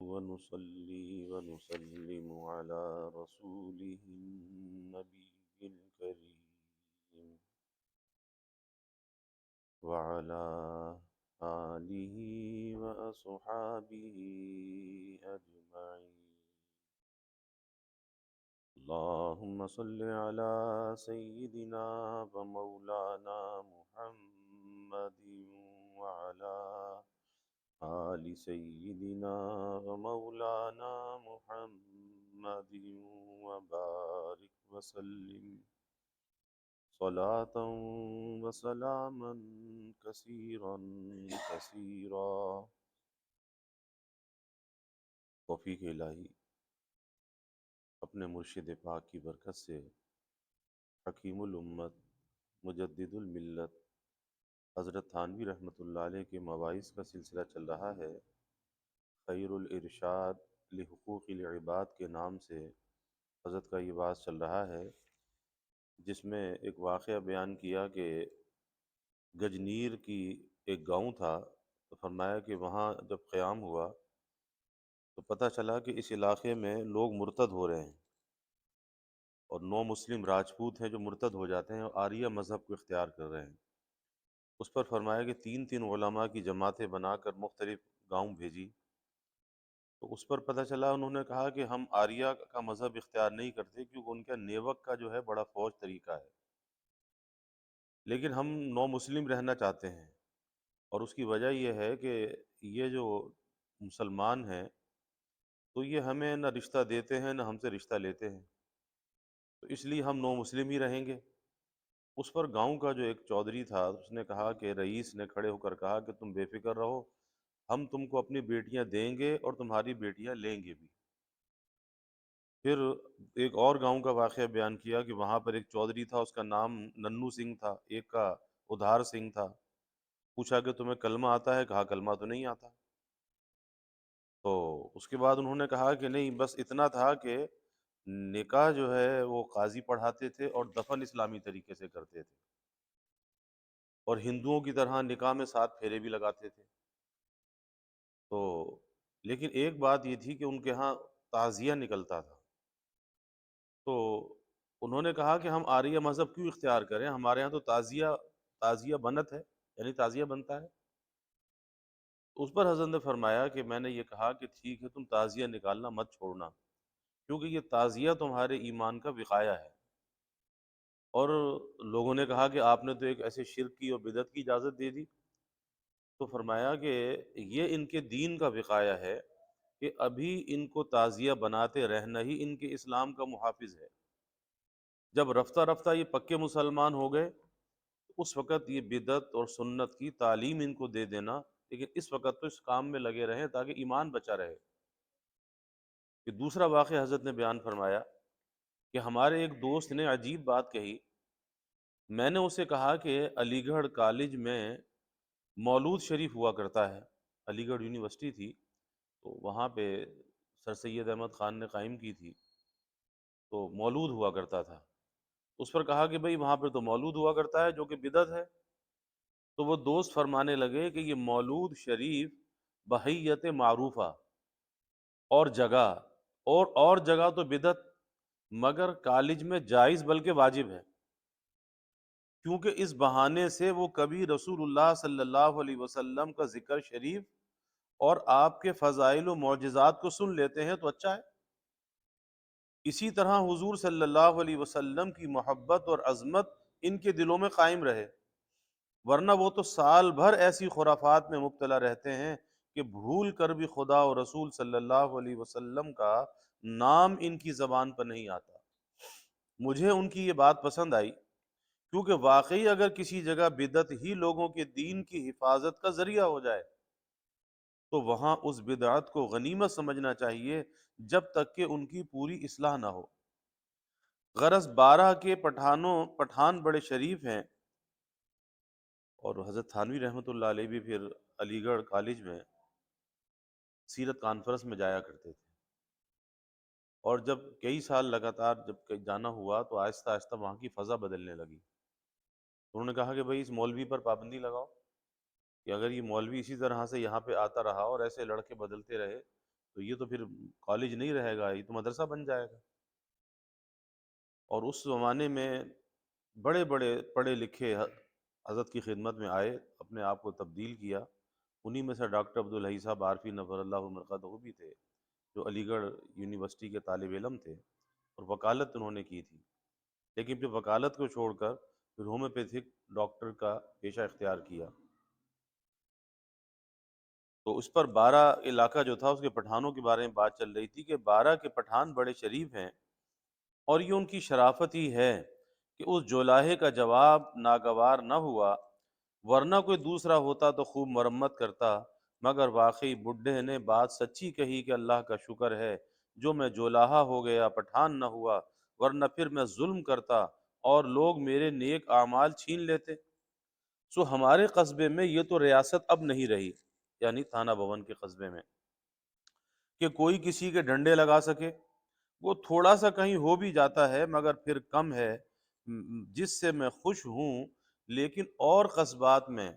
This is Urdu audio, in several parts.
ونصلي ونسلم على رسوله النبي الكريم وعلى آله وأصحابه أجمعين. اللهم صل على سيدنا ومولانا محمد وعلى آل سيدنا ومولانا محمد وبارك وسلم صلاة وسلاما كثيرا كثيرا. توفیق الہی اپنے مرشد پاک کی برکت سے حکیم الامت مجدد الملت حضرت تھانوی رحمۃ اللہ علیہ کے مواعظ کا سلسلہ چل رہا ہے. خیر الارشاد لحقوق العباد کے نام سے حضرت کا یہ واعظ چل رہا ہے، جس میں ایک واقعہ بیان کیا کہ گجنیر کی ایک گاؤں تھا، تو فرمایا کہ وہاں جب قیام ہوا تو پتہ چلا کہ اس علاقے میں لوگ مرتد ہو رہے ہیں، اور نو مسلم راجپوت ہیں جو مرتد ہو جاتے ہیں اور آریہ مذہب کو اختیار کر رہے ہیں. اس پر فرمایا کہ تین تین علماء کی جماعتیں بنا کر مختلف گاؤں بھیجی. تو اس پر پتہ چلا، انہوں نے کہا کہ ہم آریہ کا مذہب اختیار نہیں کرتے کیونکہ ان کا نیوک کا جو ہے بڑا فوج طریقہ ہے، لیکن ہم نو مسلم رہنا چاہتے ہیں. اور اس کی وجہ یہ ہے کہ یہ جو مسلمان ہیں تو یہ ہمیں نہ رشتہ دیتے ہیں نہ ہم سے رشتہ لیتے ہیں، تو اس لیے ہم نو مسلم ہی رہیں گے. اس پر گاؤں کا جو ایک چودھری تھا اس نے کہا کہ رئیس نے کھڑے ہو کر کہا کہ تم بے فکر رہو، ہم تم کو اپنی بیٹیاں دیں گے اور تمہاری بیٹیاں لیں گے بھی. پھر ایک اور گاؤں کا واقعہ بیان کیا کہ وہاں پر ایک چودھری تھا، اس کا نام ننو سنگھ تھا، ایک کا ادھار سنگھ تھا. پوچھا کہ تمہیں کلمہ آتا ہے؟ کہا کلمہ تو نہیں آتا. تو اس کے بعد انہوں نے کہا کہ نہیں، بس اتنا تھا کہ نکاح جو ہے وہ قاضی پڑھاتے تھے اور دفن اسلامی طریقے سے کرتے تھے، اور ہندوؤں کی طرح نکاح میں 7 پھیرے بھی لگاتے تھے. تو لیکن ایک بات یہ تھی کہ ان کے ہاں تعزیہ نکلتا تھا. تو انہوں نے کہا کہ ہم آریہ مذہب کیوں اختیار کریں، ہمارے ہاں تو تعزیہ بنت ہے، یعنی تعزیہ بنتا ہے. اس پر حضرت نے فرمایا کہ میں نے یہ کہا کہ ٹھیک ہے، تم تعزیہ نکالنا مت چھوڑنا، کیونکہ یہ تعزیہ تمہارے ایمان کا وقایہ ہے. اور لوگوں نے کہا کہ آپ نے تو ایک ایسے شرک کی اور بدعت کی اجازت دے دی. تو فرمایا کہ یہ ان کے دین کا وقایہ ہے کہ ابھی ان کو تعزیہ بناتے رہنا ہی ان کے اسلام کا محافظ ہے. جب رفتہ رفتہ یہ پکے مسلمان ہو گئے، اس وقت یہ بدعت اور سنت کی تعلیم ان کو دے دینا، لیکن اس وقت تو اس کام میں لگے رہیں تاکہ ایمان بچا رہے. کہ دوسرا واقعہ حضرت نے بیان فرمایا کہ ہمارے ایک دوست نے عجیب بات کہی. میں نے اسے کہا کہ علی گڑھ کالج میں مولود شریف ہوا کرتا ہے، علی گڑھ یونیورسٹی تھی تو وہاں پہ سر سید احمد خان نے قائم کی تھی، تو مولود ہوا کرتا تھا. اس پر کہا کہ بھئی وہاں پہ تو مولود ہوا کرتا ہے جو کہ بدعت ہے. تو وہ دوست فرمانے لگے کہ یہ مولود شریف بحیت معروفہ اور جگہ اور جگہ تو بدعت، مگر کالج میں جائز بلکہ واجب ہے، کیونکہ اس بہانے سے وہ کبھی رسول اللہ صلی اللہ علیہ وسلم کا ذکر شریف اور آپ کے فضائل و معجزات کو سن لیتے ہیں تو اچھا ہے. اسی طرح حضور صلی اللہ علیہ وسلم کی محبت اور عظمت ان کے دلوں میں قائم رہے، ورنہ وہ تو سال بھر ایسی خرافات میں مبتلا رہتے ہیں کہ بھول کر بھی خدا اور رسول صلی اللہ علیہ وسلم کا نام ان کی زبان پر نہیں آتا. مجھے ان کی یہ بات پسند آئی، کیونکہ واقعی اگر کسی جگہ بدعت ہی لوگوں کے دین کی حفاظت کا ذریعہ ہو جائے تو وہاں اس بدعت کو غنیمت سمجھنا چاہیے جب تک کہ ان کی پوری اصلاح نہ ہو. غرض 12 کے پٹھان بڑے شریف ہیں، اور حضرت تھانوی رحمۃ اللہ علیہ بھی پھر علی گڑھ کالج میں سیرت کانفرنس میں جایا کرتے تھے. اور جب کئی سال لگاتار جب جانا ہوا تو آہستہ آہستہ وہاں کی فضا بدلنے لگی. انہوں نے کہا کہ بھئی اس مولوی پر پابندی لگاؤ کہ اگر یہ مولوی اسی طرح سے یہاں پہ آتا رہا اور ایسے لڑکے بدلتے رہے تو یہ تو پھر کالج نہیں رہے گا، یہ تو مدرسہ بن جائے گا۔ اور اس زمانے میں بڑے بڑے پڑھے لکھے حضرت کی خدمت میں آئے، اپنے آپ کو تبدیل کیا۔ انہی میں سے ڈاکٹر عبدالحی صاحب عارفی نور اللہ مرقدہ بھی تھے، جو علی گڑھ یونیورسٹی کے طالب علم تھے، اور وکالت انہوں نے کی تھی، لیکن پھر وکالت کو چھوڑ کر پھر ہومیوپیتھک ڈاکٹر کا پیشہ اختیار کیا۔ تو اس پر بارہ علاقہ جو تھا اس کے پٹھانوں کے بارے میں بات چل رہی تھی کہ بارہ کے پٹھان بڑے شریف ہیں، اور یہ ان کی شرافت ہی ہے کہ اس جولاہے کا جواب ناگوار نہ ہوا، ورنہ کوئی دوسرا ہوتا تو خوب مرمت کرتا، مگر واقعی بڈھے نے بات سچی کہی کہ اللہ کا شکر ہے جو میں جولاہا ہو گیا، پٹھان نہ ہوا، ورنہ پھر میں ظلم کرتا اور لوگ میرے نیک اعمال چھین لیتے۔ سو ہمارے قصبے میں یہ تو ریاست اب نہیں رہی، یعنی تھانہ بھون کے قصبے میں، کہ کوئی کسی کے ڈنڈے لگا سکے۔ وہ تھوڑا سا کہیں ہو بھی جاتا ہے مگر پھر کم ہے، جس سے میں خوش ہوں، لیکن اور قصبات میں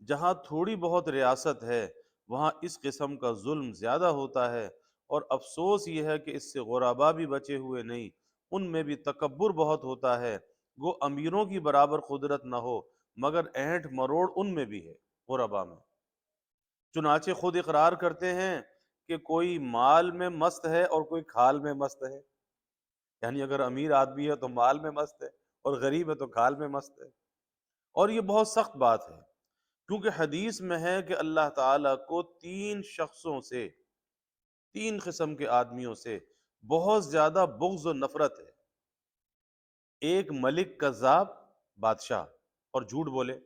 جہاں تھوڑی بہت ریاست ہے وہاں اس قسم کا ظلم زیادہ ہوتا ہے، اور افسوس یہ ہے کہ اس سے غربا بھی بچے ہوئے نہیں، ان میں بھی تکبر بہت ہوتا ہے، وہ امیروں کی برابر قدرت نہ ہو مگر اینٹ مروڑ ان میں بھی ہے، غربا میں۔ چنانچہ خود اقرار کرتے ہیں کہ کوئی مال میں مست ہے اور کوئی کھال میں مست ہے، یعنی اگر امیر آدمی ہے تو مال میں مست ہے، اور غریب ہے تو کھال میں مست ہے۔ اور یہ بہت سخت بات ہے، کیونکہ حدیث میں ہے کہ اللہ تعالیٰ کو تین شخصوں سے، تین قسم کے آدمیوں سے بہت زیادہ بغض و نفرت ہے۔ ایک ملک کذاب، بادشاہ، اور جھوٹ بولے،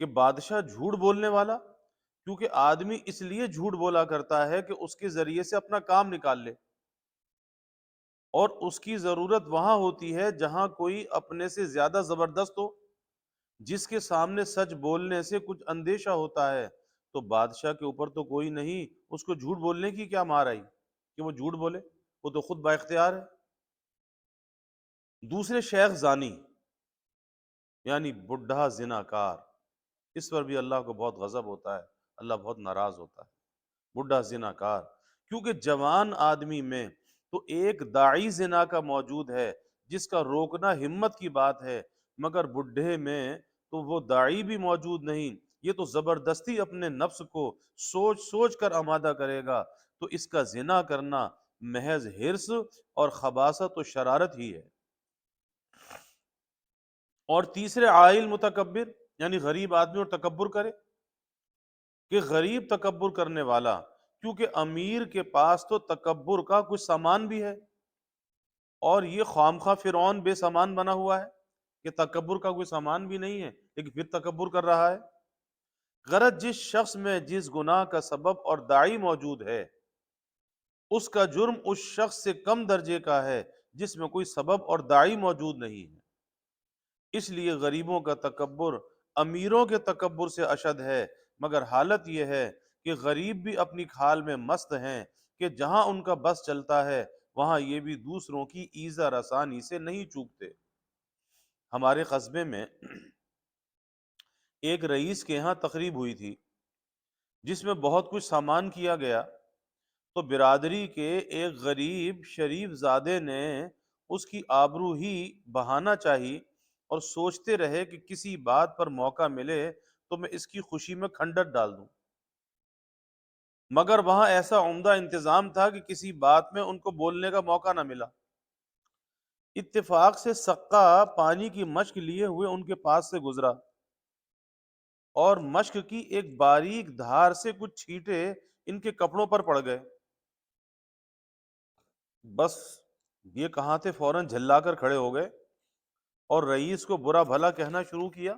کہ بادشاہ جھوٹ بولنے والا، کیونکہ آدمی اس لیے جھوٹ بولا کرتا ہے کہ اس کے ذریعے سے اپنا کام نکال لے، اور اس کی ضرورت وہاں ہوتی ہے جہاں کوئی اپنے سے زیادہ زبردست ہو، جس کے سامنے سچ بولنے سے کچھ اندیشہ ہوتا ہے۔ تو بادشاہ کے اوپر تو کوئی نہیں، اس کو جھوٹ بولنے کی کیا مار آئی کہ وہ جھوٹ بولے، وہ تو خود با اختیار ہے۔ دوسرے شیخ زانی، یعنی بڈھا زناکار، اس پر بھی اللہ کو بہت غضب ہوتا ہے، اللہ بہت ناراض ہوتا ہے، بڈھا زناکار، کیونکہ جوان آدمی میں تو ایک داعی زنا کا موجود ہے جس کا روکنا ہمت کی بات ہے، مگر بڈھے میں تو وہ داعی بھی موجود نہیں، یہ تو زبردستی اپنے نفس کو سوچ سوچ کر آمادہ کرے گا، تو اس کا زنا کرنا محض حرص اور خباثت و شرارت ہی ہے۔ اور تیسرے عائل متکبر، یعنی غریب آدمی اور تکبر کرے، کہ غریب تکبر کرنے والا، کیونکہ امیر کے پاس تو تکبر کا کچھ سامان بھی ہے، اور یہ خوامخواہ فرعون بے سامان بنا ہوا ہے کہ تکبر کا کوئی سامان بھی نہیں ہے لیکن پھر تکبر کر رہا ہے۔ غرض جس شخص میں جس گناہ کا سبب اور داعی موجود ہے، اس کا جرم اس شخص سے کم درجے کا ہے جس میں کوئی سبب اور داعی موجود نہیں ہے۔ اس لیے غریبوں کا تکبر امیروں کے تکبر سے اشد ہے، مگر حالت یہ ہے کہ غریب بھی اپنی کھال میں مست ہیں کہ جہاں ان کا بس چلتا ہے وہاں یہ بھی دوسروں کی ایذا رسانی سے نہیں چوکتے۔ ہمارے قصبے میں ایک رئیس کے ہاں تقریب ہوئی تھی جس میں بہت کچھ سامان کیا گیا، تو برادری کے ایک غریب شریف زادے نے اس کی آبرو ہی بہانا چاہی، اور سوچتے رہے کہ کسی بات پر موقع ملے تو میں اس کی خوشی میں کھنڈر ڈال دوں، مگر وہاں ایسا عمدہ انتظام تھا کہ کسی بات میں ان کو بولنے کا موقع نہ ملا۔ اتفاق سے سقا پانی کی مشک لیے ہوئے ان کے پاس سے گزرا، اور مشک کی ایک باریک دھار سے کچھ چھینٹے ان کے کپڑوں پر پڑ گئے۔ بس یہ کہاں تھے فوراً جھلا کر کھڑے ہو گئے اور رئیس کو برا بھلا کہنا شروع کیا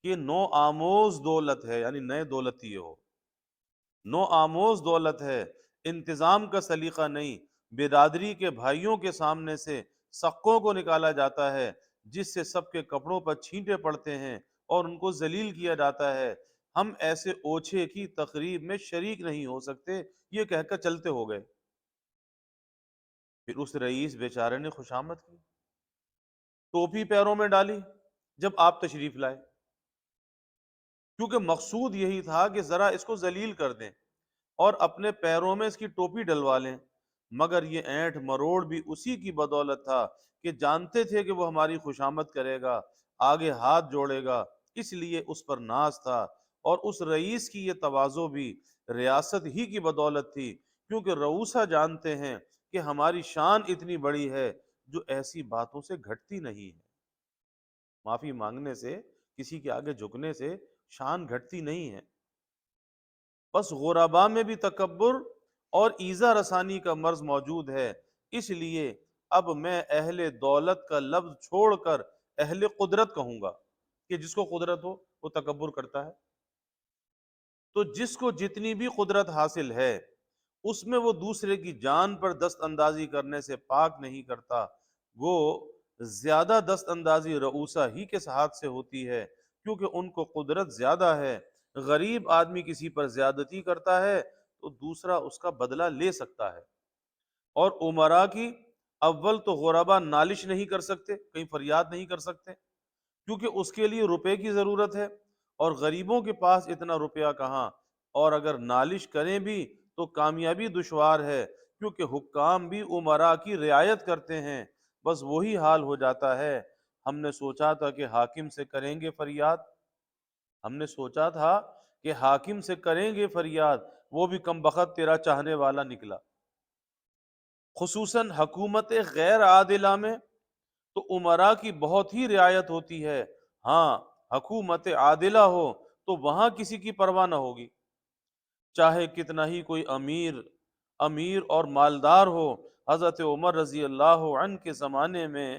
کہ نو آموز دولت ہے، یعنی نئے دولتی ہو، نو آموز دولت ہے، انتظام کا سلیقہ نہیں، برادری کے بھائیوں کے سامنے سے سقوں کو نکالا جاتا ہے جس سے سب کے کپڑوں پر چھینٹے پڑتے ہیں اور ان کو ذلیل کیا جاتا ہے، ہم ایسے اوچھے کی تقریب میں شریک نہیں ہو سکتے، یہ کہہ کر چلتے ہو گئے۔ پھر اس رئیس بیچارے نے خوشامد کی، ٹوپی پیروں میں ڈالی جب آپ تشریف لائے، کیونکہ مقصود یہی تھا کہ ذرا اس کو ذلیل کر دیں، اور اپنے پیروں میں اس کی ٹوپی ڈلوا لیں، مگر یہ اینٹ مروڑ بھی اسی کی بدولت تھا کہ جانتے تھے کہ وہ ہماری خوشامد کرے گا، آگے ہاتھ جوڑے گا، اس لیے اس پر ناز تھا۔ اور اس رئیس کی یہ تواضع بھی ریاست ہی کی بدولت تھی، کیونکہ رؤوسا جانتے ہیں کہ ہماری شان اتنی بڑی ہے جو ایسی باتوں سے گھٹتی نہیں ہے۔ معافی مانگنے سے، کسی کے آگے جھکنے سے شان گھٹتی نہیں ہے۔ بس غربا میں بھی تکبر اور ایذا رسانی کا مرض موجود ہے، اس لیے اب میں اہل دولت کا لفظ چھوڑ کر اہل قدرت کہوں گا، کہ جس کو قدرت ہو وہ تکبر کرتا ہے۔ تو جس کو جتنی بھی قدرت حاصل ہے اس میں وہ دوسرے کی جان پر دست اندازی کرنے سے پاک نہیں کرتا، وہ زیادہ دست اندازی رؤوسا ہی کے ہاتھ سے ہوتی ہے، کیونکہ ان کو قدرت زیادہ ہے۔ غریب آدمی کسی پر زیادتی کرتا ہے تو دوسرا اس کا بدلہ لے سکتا ہے۔ اور امراء کی اول تو غربا نالش نہیں کر سکتے، کہیں فریاد نہیں کر سکتے، کیونکہ اس کے لیے روپے کی ضرورت ہے، اور غریبوں کے پاس اتنا روپیہ کہاں، اور اگر نالش کریں بھی تو کامیابی دشوار ہے، کیونکہ حکام بھی امراء کی رعایت کرتے ہیں۔ بس وہی حال ہو جاتا ہے، ہم نے سوچا تھا کہ حاکم سے کریں گے فریاد، ہم نے سوچا تھا کہ حاکم سے کریں گے فریاد، وہ بھی کم بخت تیرا چاہنے والا نکلا۔ خصوصاً حکومت غیر عادلہ میں تو امراء کی بہت ہی رعایت ہوتی ہے، ہاں حکومت عادلہ ہو تو وہاں کسی کی پرواہ نہ ہوگی، چاہے کتنا ہی کوئی امیر اور مالدار ہو۔ حضرت عمر رضی اللہ عنہ کے زمانے میں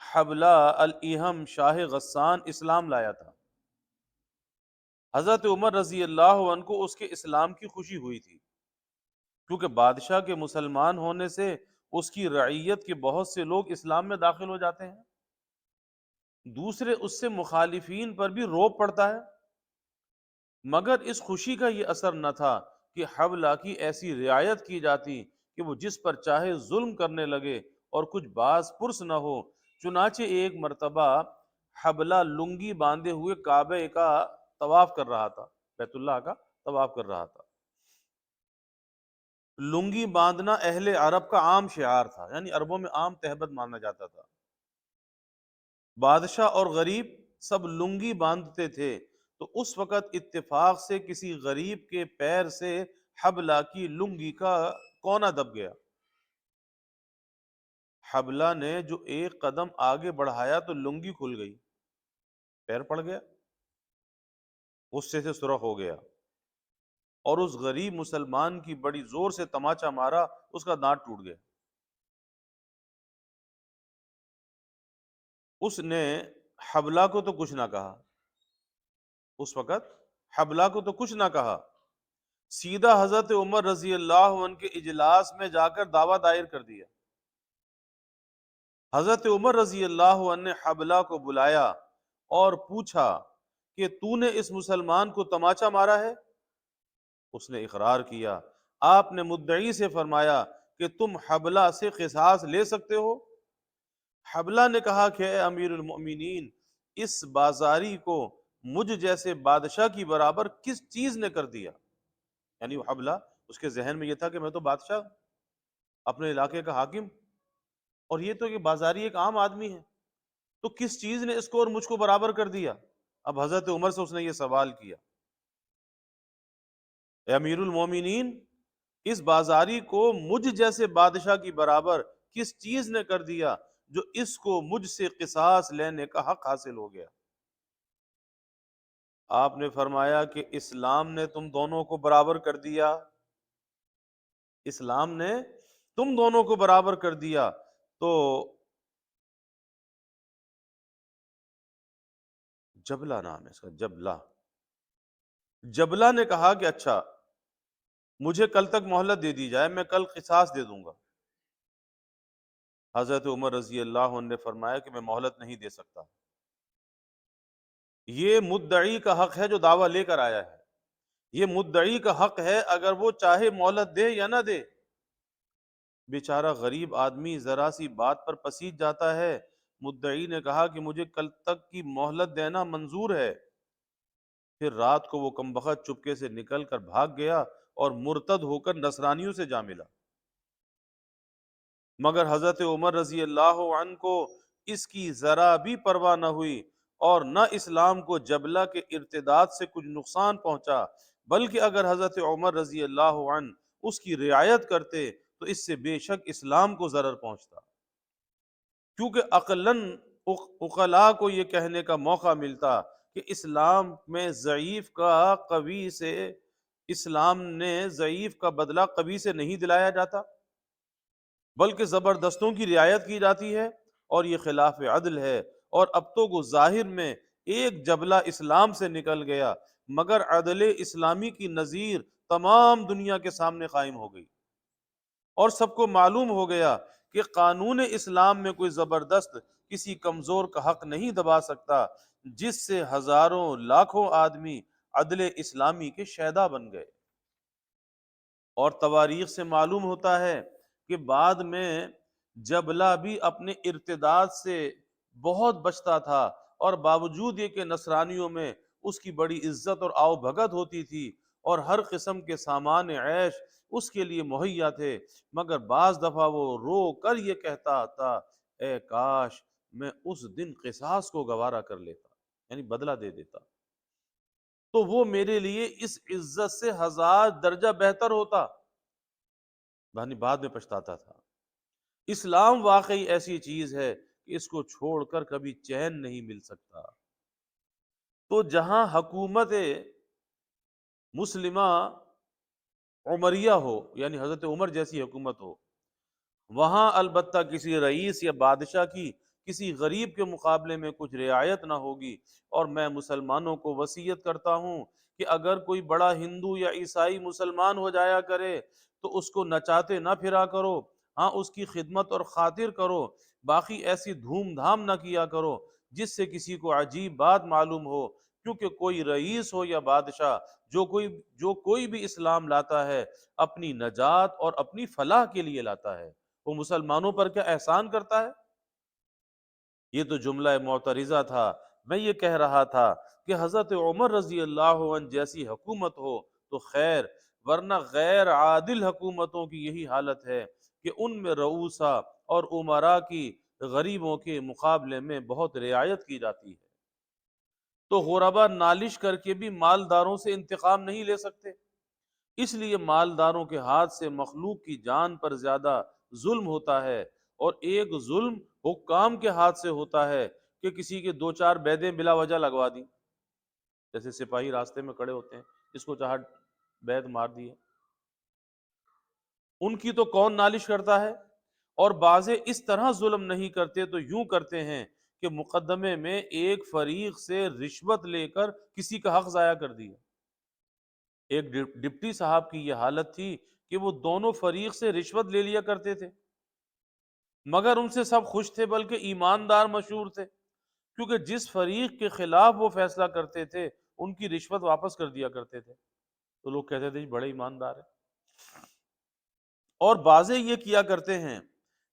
حبلہ الایہم شاہ غسان اسلام لایا تھا۔ حضرت عمر رضی اللہ عنہ کو اس کے اسلام کی خوشی ہوئی تھی، کیونکہ بادشاہ کے مسلمان ہونے سے اس کی رعیت کے بہت سے لوگ اسلام میں داخل ہو جاتے ہیں، دوسرے اس سے مخالفین پر بھی روب پڑتا ہے۔ مگر اس خوشی کا یہ اثر نہ تھا کہ حبلہ کی ایسی رعایت کی جاتی کہ وہ جس پر چاہے ظلم کرنے لگے اور کچھ باز پرس نہ ہو۔ چنانچہ ایک مرتبہ حبلہ لنگی باندھے ہوئے کعبے کا طواف کر رہا تھا، بیت اللہ کا طواف کر رہا تھا۔ لنگی باندھنا اہل عرب کا عام شعار تھا، یعنی عربوں میں عام تہبت مانا جاتا تھا، بادشاہ اور غریب سب لنگی باندھتے تھے۔ تو اس وقت اتفاق سے کسی غریب کے پیر سے حبلہ کی لنگی کا کونا دب گیا۔ حبلہ نے جو ایک قدم آگے بڑھایا تو لنگی کھل گئی، پیر پڑ گیا، غصے سے سرخ ہو گیا، اور اس غریب مسلمان کی بڑی زور سے تماچا مارا، اس کا دانت ٹوٹ گیا۔ اس نے حبلہ کو تو کچھ نہ کہا، اس وقت حبلہ کو تو کچھ نہ کہا، سیدھا حضرت عمر رضی اللہ عنہ کے اجلاس میں جا کر دعویٰ دائر کر دیا۔ حضرت عمر رضی اللہ عنہ نے حبلہ کو بلایا اور پوچھا کہ تو نے اس مسلمان کو تماچا مارا ہے؟ اس نے اقرار کیا۔ آپ نے مدعی سے فرمایا کہ تم حبلہ سے قصاص لے سکتے ہو؟ حبلہ نے کہا کہ اے امیر المؤمنین، اس بازاری کو مجھ جیسے بادشاہ کی برابر کس چیز نے کر دیا؟ یعنی وہ حبلہ، اس کے ذہن میں یہ تھا کہ میں تو بادشاہ، اپنے علاقے کا حاکم، اور یہ تو کہ بازاری ایک عام آدمی ہے، تو کس چیز نے اس کو اور مجھ کو برابر کر دیا؟ اب حضرت عمر سے اس نے یہ سوال کیا، اے امیر المومنین، اس بازاری کو مجھ جیسے بادشاہ کی برابر کس چیز نے کر دیا جو اس کو مجھ سے قصاص لینے کا حق حاصل ہو گیا؟ آپ نے فرمایا کہ اسلام نے تم دونوں کو برابر کر دیا، اسلام نے تم دونوں کو برابر کر دیا۔ تو جبلہ نام ہے اس کا، جبلہ نے کہا کہ اچھا، مجھے کل تک مہلت دے دی جائے، میں کل قصاص دے دوں گا۔ حضرت عمر رضی اللہ عنہ نے فرمایا کہ میں مہلت نہیں دے سکتا، یہ مدعی کا حق ہے جو دعویٰ لے کر آیا ہے، یہ مدعی کا حق ہے، اگر وہ چاہے مہلت دے یا نہ دے۔ بیچارہ غریب آدمی ذرا سی بات پر پسیج جاتا ہے۔ مدعی نے کہا کہ مجھے کل تک کی مہلت دینا منظور ہے۔ پھر رات کو وہ کم بخت چپکے سے نکل کر بھاگ گیا اور مرتد ہو کر نصرانیوں سے جا ملا، مگر حضرت عمر رضی اللہ عنہ کو اس کی ذرا بھی پرواہ نہ ہوئی، اور نہ اسلام کو جبلہ کے ارتداد سے کچھ نقصان پہنچا، بلکہ اگر حضرت عمر رضی اللہ عنہ اس کی رعایت کرتے تو اس سے بے شک اسلام کو ضرر پہنچتا، کیونکہ عقلاً عقلاء کو یہ کہنے کا موقع ملتا کہ اسلام میں ضعیف کا قوی سے، اسلام نے ضعیف کا بدلہ قوی سے نہیں دلایا جاتا بلکہ زبردستوں کی رعایت کی جاتی ہے، اور یہ خلاف عدل ہے، اور اب تو وہ ظاہر میں ایک جبلہ اسلام سے نکل گیا، مگر عدل اسلامی کی نظیر تمام دنیا کے سامنے قائم ہو گئی، اور سب کو معلوم ہو گیا کہ قانون اسلام میں کوئی زبردست کسی کمزور کا حق نہیں دبا سکتا، جس سے ہزاروں لاکھوں آدمی عدل اسلامی کے شہدا بن گئے۔ اور تواریخ سے معلوم ہوتا ہے کہ بعد میں جبلہ بھی اپنے ارتداد سے بہت بچتا تھا، اور باوجود یہ کہ نصرانیوں میں اس کی بڑی عزت اور آؤ بھگت ہوتی تھی، اور ہر قسم کے سامان عیش اس کے لیے مہیا تھے، مگر بعض دفعہ وہ رو کر یہ کہتا تھا، اے کاش میں اس دن قصاص کو گوارا کر لیتا، یعنی بدلہ دے دیتا، تو وہ میرے لیے اس عزت سے ہزار درجہ بہتر ہوتا، یعنی بعد میں پچھتاتا تھا۔ اسلام واقعی ایسی چیز ہے کہ اس کو چھوڑ کر کبھی چین نہیں مل سکتا۔ تو جہاں حکومت مسلمہ عمریہ ہو، یعنی حضرت عمر جیسی حکومت ہو، وہاں البتہ کسی رئیس یا بادشاہ کی کسی غریب کے مقابلے میں کچھ رعایت نہ ہوگی، اور میں مسلمانوں کو وصیت کرتا ہوں کہ اگر کوئی بڑا ہندو یا عیسائی مسلمان ہو جایا کرے تو اس کو نچاتے نہ پھرا کرو، ہاں اس کی خدمت اور خاطر کرو، باقی ایسی دھوم دھام نہ کیا کرو جس سے کسی کو عجیب بات معلوم ہو، کیونکہ کوئی رئیس ہو یا بادشاہ، جو کوئی بھی اسلام لاتا ہے اپنی نجات اور اپنی فلاح کے لیے لاتا ہے، وہ مسلمانوں پر کیا احسان کرتا ہے؟ یہ تو جملہ معترضہ تھا۔ میں یہ کہہ رہا تھا کہ حضرت عمر رضی اللہ عنہ جیسی حکومت ہو تو خیر، ورنہ غیر عادل حکومتوں کی یہی حالت ہے کہ ان میں رؤسا اور امراء کی غریبوں کے مقابلے میں بہت رعایت کی جاتی ہے، تو غربا نالش کر کے بھی مالداروں سے انتقام نہیں لے سکتے، اس لیے مالداروں کے ہاتھ سے مخلوق کی جان پر زیادہ ظلم ہوتا ہے، اور ایک ظلم حکام کے ہاتھ سے ہوتا ہے کہ کسی کے دو چار بیدیں بلا وجہ لگوا دی، جیسے سپاہی راستے میں کھڑے ہوتے ہیں، جس کو چاہا بید مار دیے، ان کی تو کون نالش کرتا ہے؟ اور بعضے اس طرح ظلم نہیں کرتے تو یوں کرتے ہیں کہ مقدمے میں ایک فریق سے رشوت لے کر کسی کا حق ضائع کر دیا۔ ایک ڈپٹی صاحب کی یہ حالت تھی کہ وہ دونوں فریق سے رشوت لے لیا کرتے تھے، مگر ان سے سب خوش تھے، بلکہ ایماندار مشہور تھے، کیونکہ جس فریق کے خلاف وہ فیصلہ کرتے تھے ان کی رشوت واپس کر دیا کرتے تھے، تو لوگ کہتے تھے جی بڑے ایماندار ہیں۔ اور بعضے یہ کیا کرتے ہیں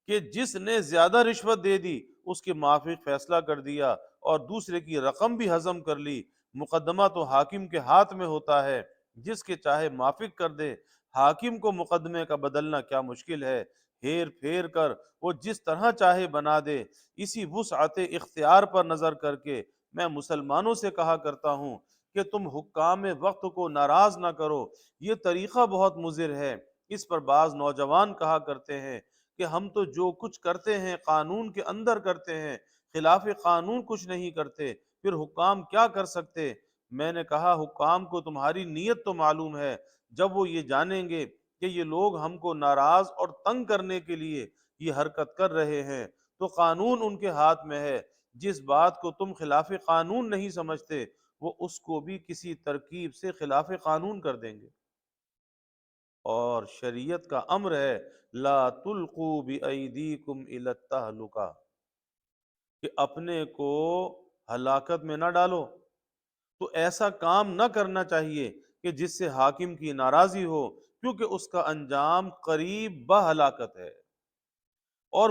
کہ جس نے زیادہ رشوت دے دی اس کے موافق فیصلہ کر دیا، اور دوسرے کی رقم بھی ہضم کر لی، مقدمہ تو حاکم کے ہاتھ میں ہوتا ہے، جس کے چاہے موافق کر دے، حاکم کو مقدمے کا بدلنا کیا مشکل ہے، ہیر پھیر کر وہ جس طرح چاہے بنا دے، اسی وسعت اختیار پر نظر کر کے میں مسلمانوں سے کہا کرتا ہوں کہ تم حکام وقت کو ناراض نہ کرو، یہ طریقہ بہت مضر ہے۔ اس پر بعض نوجوان کہا کرتے ہیں کہ ہم تو جو کچھ کرتے ہیں قانون کے اندر کرتے ہیں، خلاف قانون کچھ نہیں کرتے، پھر حکام کیا کر سکتے؟ میں نے کہا حکام کو تمہاری نیت تو معلوم ہے، جب وہ یہ جانیں گے کہ یہ لوگ ہم کو ناراض اور تنگ کرنے کے لیے یہ حرکت کر رہے ہیں تو قانون ان کے ہاتھ میں ہے، جس بات کو تم خلاف قانون نہیں سمجھتے وہ اس کو بھی کسی ترکیب سے خلاف قانون کر دیں گے۔ اور شریعت کا امر ہے لا تلقوا بأیدیکم الی التہلکہ، کہ اپنے کو ہلاکت میں نہ ڈالو، تو ایسا کام نہ کرنا چاہیے کہ جس سے حاکم کی ناراضی ہو، کیونکہ اس کا انجام قریب بہلاکت ہے، اور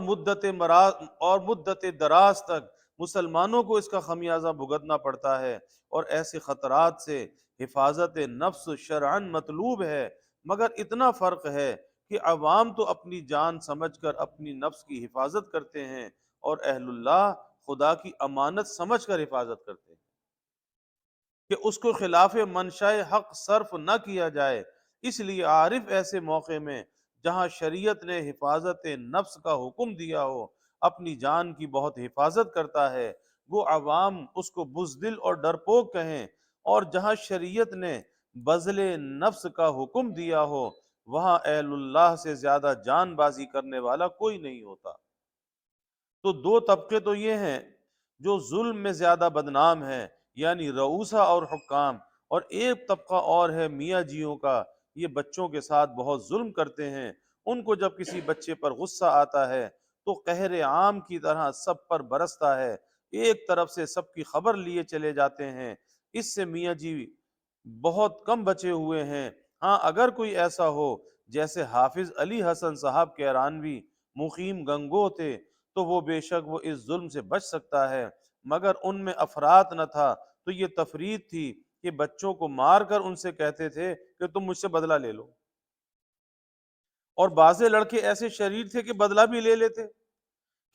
مدت دراز تک مسلمانوں کو اس کا خمیازہ بھگتنا پڑتا ہے، اور ایسے خطرات سے حفاظت نفس شرعاً مطلوب ہے، مگر اتنا فرق ہے کہ عوام تو اپنی جان سمجھ کر اپنی نفس کی حفاظت کرتے ہیں، اور اہل اللہ خدا کی امانت سمجھ کر حفاظت کرتے ہیں کہ اس کو خلاف منشاء حق صرف نہ کیا جائے۔ اس لیے عارف ایسے موقع میں جہاں شریعت نے حفاظت نفس کا حکم دیا ہو اپنی جان کی بہت حفاظت کرتا ہے، وہ عوام اس کو بزدل اور ڈرپوک کہیں، اور جہاں شریعت نے بذل نفس کا حکم دیا ہو وہاں اہل اللہ سے زیادہ جان بازی کرنے والا کوئی نہیں ہوتا۔ تو دو طبقے تو یہ ہیں جو ظلم میں زیادہ بدنام ہیں، یعنی رؤوسا اور حکام، اور ایک طبقہ اور ہے میاں جیوں کا، یہ بچوں کے ساتھ بہت ظلم کرتے ہیں۔ ان کو جب کسی بچے پر غصہ آتا ہے تو قہر عام کی طرح سب پر برستا ہے، ایک طرف سے سب کی خبر لیے چلے جاتے ہیں۔ اس سے میاں جی بہت کم بچے ہوئے ہیں۔ ہاں اگر کوئی ایسا ہو جیسے حافظ علی حسن صاحب کیرانوی، مقیم گنگو تھے، تو وہ بے شک وہ اس ظلم سے بچ سکتا ہے، مگر ان میں افراط نہ تھا تو یہ تفرید تھی کہ بچوں کو مار کر ان سے کہتے تھے کہ تم مجھ سے بدلہ لے لو، اور بعض لڑکے ایسے شریر تھے کہ بدلہ بھی لے لیتے،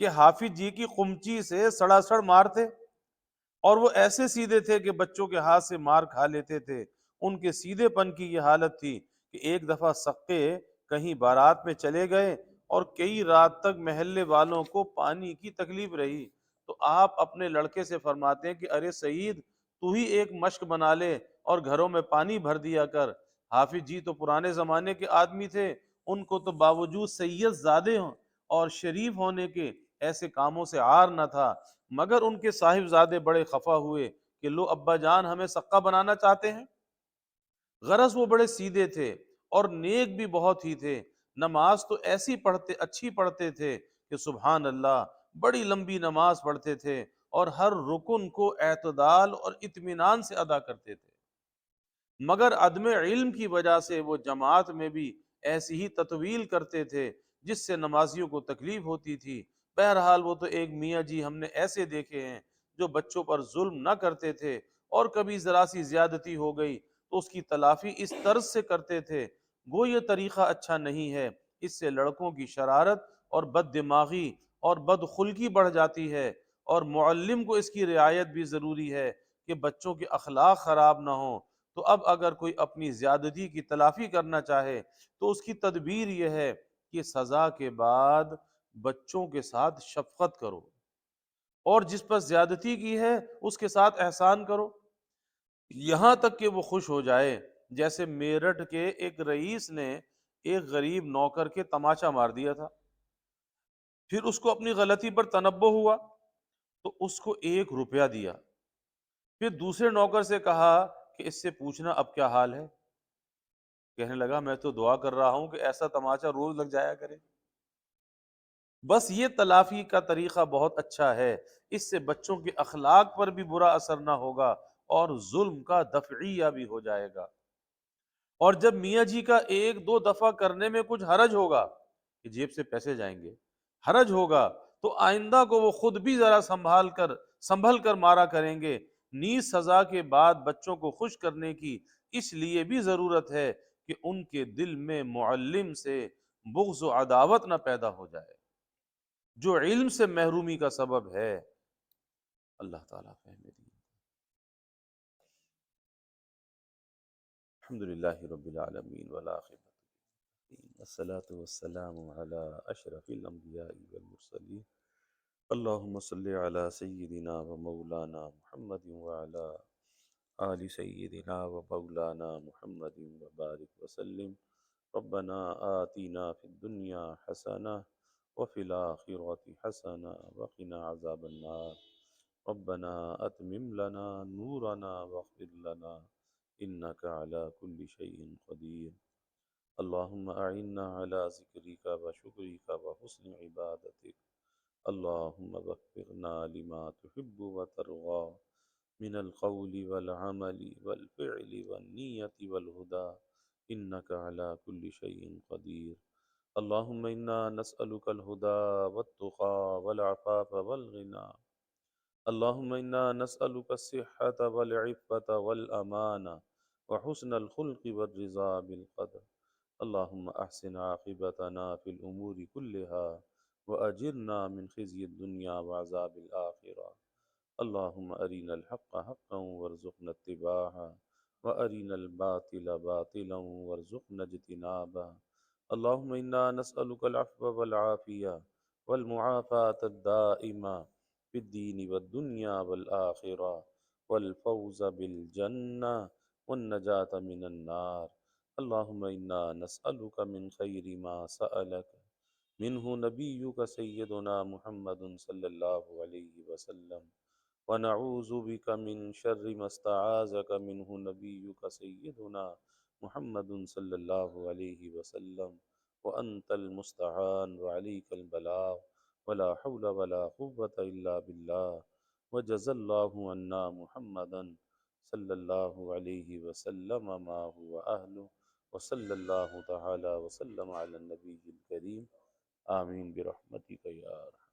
کہ حافظ جی کی قمچی سے سڑا سڑ مارتے، اور وہ ایسے سیدھے تھے کہ بچوں کے ہاتھ سے مار کھا لیتے تھے۔ ان کے سیدھے پن کی یہ حالت تھی کہ ایک دفعہ سقے کہیں بارات میں چلے گئے اور کئی رات تک محلے والوں کو پانی کی تکلیف رہی، تو آپ اپنے لڑکے سے فرماتے ہیں کہ ارے سعید، تو ہی ایک مشق بنا لے اور گھروں میں پانی بھر دیا کر۔ حافظ جی تو پرانے زمانے کے آدمی تھے، ان کو تو باوجود سید زادے ہوں اور شریف ہونے کے ایسے کاموں سے عار نہ تھا، مگر ان کے صاحبزادے بڑے خفا ہوئے کہ لو ابا جان ہمیں سقہ بنانا چاہتے ہیں۔ غرض وہ بڑے سیدھے تھے اور نیک بھی بہت ہی تھے، نماز تو ایسی پڑھتے اچھی پڑھتے تھے کہ سبحان اللہ، بڑی لمبی نماز پڑھتے تھے اور ہر رکن کو اعتدال اور اطمینان سے ادا کرتے تھے، مگر عدم علم کی وجہ سے وہ جماعت میں بھی ایسی ہی تطویل کرتے تھے جس سے نمازیوں کو تکلیف ہوتی تھی۔ بہرحال وہ تو ایک میاں جی ہم نے ایسے دیکھے ہیں جو بچوں پر ظلم نہ کرتے تھے، اور کبھی ذرا سی زیادتی ہو گئی تو اس کی تلافی اس طرز سے کرتے تھے، وہ یہ طریقہ اچھا نہیں ہے، اس سے لڑکوں کی شرارت اور بد دماغی اور بد خلقی بڑھ جاتی ہے، اور معلم کو اس کی رعایت بھی ضروری ہے کہ بچوں کے اخلاق خراب نہ ہوں۔ تو اب اگر کوئی اپنی زیادتی کی تلافی کرنا چاہے تو اس کی تدبیر یہ ہے کہ سزا کے بعد بچوں کے ساتھ شفقت کرو، اور جس پر زیادتی کی ہے اس کے ساتھ احسان کرو، یہاں تک کہ وہ خوش ہو جائے۔ جیسے میرٹھ کے ایک رئیس نے ایک غریب نوکر کے تماچا مار دیا تھا، پھر اس کو اپنی غلطی پر تنبہ ہوا تو اس کو 1 روپیہ دیا، پھر دوسرے نوکر سے کہا کہ اس سے پوچھنا اب کیا حال ہے، کہنے لگا میں تو دعا کر رہا ہوں کہ ایسا تماچا روز لگ جایا کرے۔ بس یہ تلافی کا طریقہ بہت اچھا ہے، اس سے بچوں کے اخلاق پر بھی برا اثر نہ ہوگا اور ظلم کا دفعیہ بھی ہو جائے گا۔ اور جب میاں جی کا 1 2 دفعہ کرنے میں کچھ حرج ہوگا کہ جیب سے پیسے جائیں گے، حرج ہوگا، تو آئندہ کو وہ خود بھی ذرا سنبھل کر مارا کریں گے۔ نیز سزا کے بعد بچوں کو خوش کرنے کی اس لیے بھی ضرورت ہے کہ ان کے دل میں معلم سے بغض و عداوت نہ پیدا ہو جائے، جو علم سے محرومی کا سبب ہے۔ اللہ تعالیٰ فہم دین۔ الحمد للہ رب العالمین والعاقبۃ والصلاة والسلام علی اشرف الانبیاء والمرسلین، اللہم صلی علی سیدنا و مولانا محمد وعلی آل سیدنا و مولانا محمد وبارک وسلم۔ ربنا آتنا فی الدنیا حسنہ وفی الآخرۃ حسنہ وقنا عذاب النار۔ ربنا اتمم لنا نورنا واغفر لنا انک علی کل شیء قدیر۔ اللہم اعنا علی ذکرک و شکرک و حسن عبادتک۔ اللہم وفقنا لما تحب و ترضى من القول والعمل والفعل والنیة والہدى انک علی کل شیء قدیر۔ اللہم انا نسألک الہدى والتقى والعفاف والغنى۔ اللہم انا نسألک الصحة والعفة والأمانة وحسن الخلق والرضا بالقدر۔ اللهم أحسن عاقبتنا في الأمور كلها وأجرنا من خزي الدنيا وعذاب الآخرة. اللهم أرنا الحق حقا وارزقنا اتباعه وأرنا الباطل باطلا وارزقنا اجتنابه. اللهم إنا نسألك العفو والعافية والمعافاة الدائمة في الدين والدنيا والآخرة والفوز بالجنة والنجاة من النار. اللهم إنا نسألك من خير ما سألك منه نبيك سيدنا محمد صلى الله عليه وسلم، ونعوذ بك من شر ما استعاذك منه نبيك سيدنا محمد صلى الله عليه وسلم، وأنت المستعان وعليك البلاغ، ولا حول ولا قوة إلا بالله. وجزى الله عنا محمدا صلى الله عليه وسلم ما هو أهله، وصلى الله تعالى وسلم على النبي الكريم. آمين برحمتك يا أرحم